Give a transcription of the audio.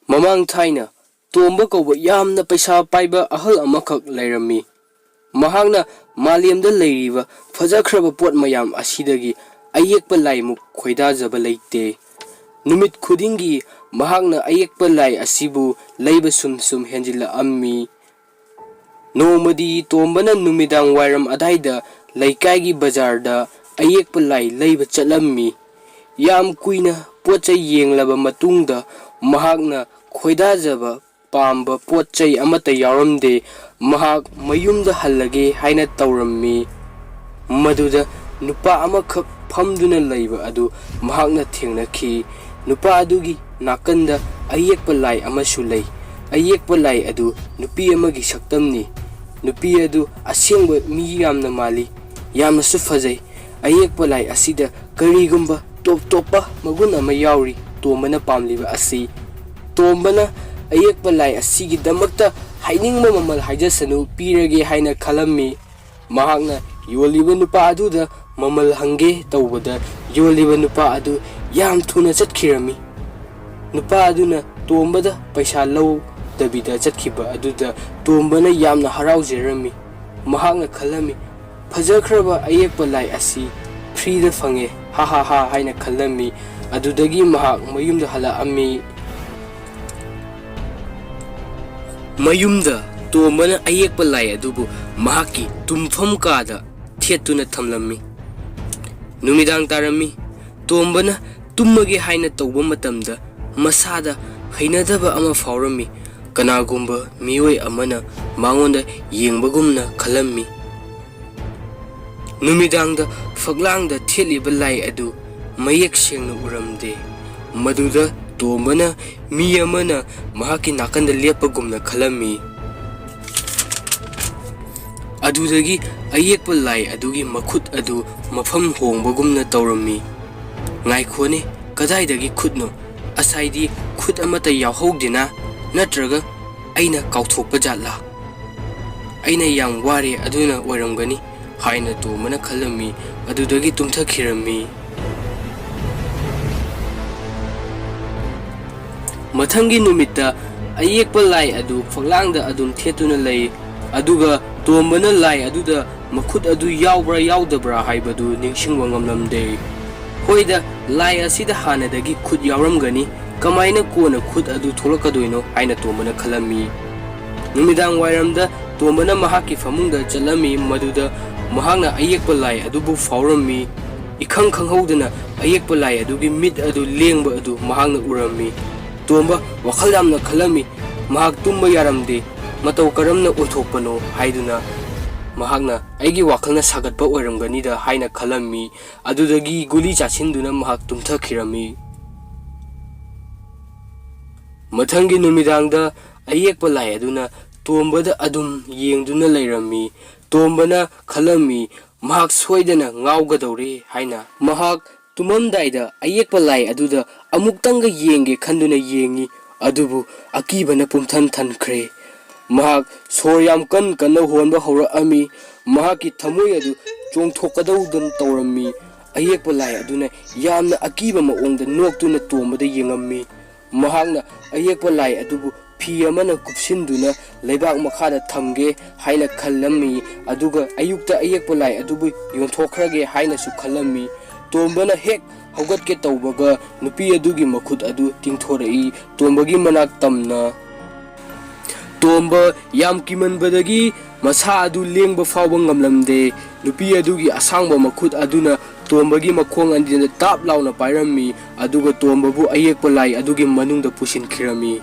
Mamang thaina Tomba kauba yamna paisa paiba ahal amakak lairami. Mahakna malemda leiriba fajakhraba pot mayam asidagi ayekpa laimuk khoidajaba leite. Numit khudingi mahakna ayekpa lai asibu leiba sum henjila ammi. Nomadi tombana numidang wairam adaida laikagi bazarda ayekpa lai leiba chalammi. Yam kuina pochai yenglaba matungda mahakna khoidajaba pamba pochai amata yaramde mahak mayumda hallage haina taurammi. Maduda nupa amakak phamduna leiba adu mahakna thengnakhi. Nupa adugi nakanda ayekpa lai amasu lei. Ayekpa lai adu nupi amagi saktamni. Nupi adu asengba mi yamna mali yamna su fajai. Ayekpa lai asida karigumba top magun ama yauri tombana pamliba asi. Tombana ayekpa lai asigi damakta hainingma mamal haijasanu pirage haina khalammi. Mahakna yoliba nupa aduda mamal hange tawbada yoliba nupa adu yam thuna chatkirami. Nupa aduna tombada paisa law dabida chatkhiba aduda tombana yamna haraujirami. Mahakna khalami fajakhraba ayekpa lai asi frida fange ha haina khalami. Adudagi mahak mayumda hala'ammi. Mayumda tombana ayekpa lai adubu mahaki tumpham kada thetuna thamlammi. Numidang tarami tombana tummage haina tawba matamda masada hainadaba ama fawrami. Kanagumba mioi amana mangonda yengbagumna khalammi. Numidangda faglangda theliba lai adu mayek sengna uramde. Maduda tombana mi amana mahaki nakanda lepagumna khalammi. Adudagi ayekpa lai adugi makhut adu mafam hongbagumna tawrammi. Ngaikhone kadaidagi khutno asaidi khut amata yawhogdina natraga aina kauthokpa jatla. Aina yang ware aduna oiramgani haina tomana khalammi. Adudagi tumthakhirami. Mathangi numita ayekpa lai adu faglangda adum thetuna lei. Aduga tombana lai aduda makhut adu yawbra yawdabra haibadu ningsingwa ngamlamde. Hoida lai asida hanadagi khut yawramgani kamaina kona khut adu tholakadoino haina tombana khalammi. Numidang wairamda tombana mahaki famungda chalami. Maduda mahakna ayekpa lai adubu fawrammi. Ikhang khanghaudana ayekpa lai adugi mit adu lengba adu mahakna urammi. Tomba wakhal yamna khalami mahak tumba yaramde matau karamna uthokpano haiduna mahakna aigi wakhalna sagatpa oiramganida haina khalammi. Adudagi guli chasinduna mahak tumthakhirami. Mathangi numidangda ayekpa lai aduna tombada adum yengduna leirammi. Tombana khalammi mahak soidana ngaugadore haina. Mahak tumamdaida ayekpa lai aduda amuktanga yenge khanduna yengi. Adubu akibana pumthan thankhre. Mahak soryam kanna honba hawra'ami. Mahaki thamoi adu chongthokadawdan tawrammi. Ayekpa lai aduna yamna akiba maongda noktuna tombada yengammi. Mahakna ayekpa lai adubu fi amana kupsinduna leibak makhada thamge haina khallammi. Aduga ayukta ayekpa lai adubu yonthokhrage haina su khallammi. Tombana hek haugatke tawbaga nupi adugi makhut adu tingthorai. Tombagi manak tamna. Tomba yam kimanbadagi masa adu lengba fawba ngamlamde. Nupi adugi asangba makhut aduna tombagi makhong andina tap launa pairammi. Aduga tombabu ayekpa lai adugi manungda pusinkhirami.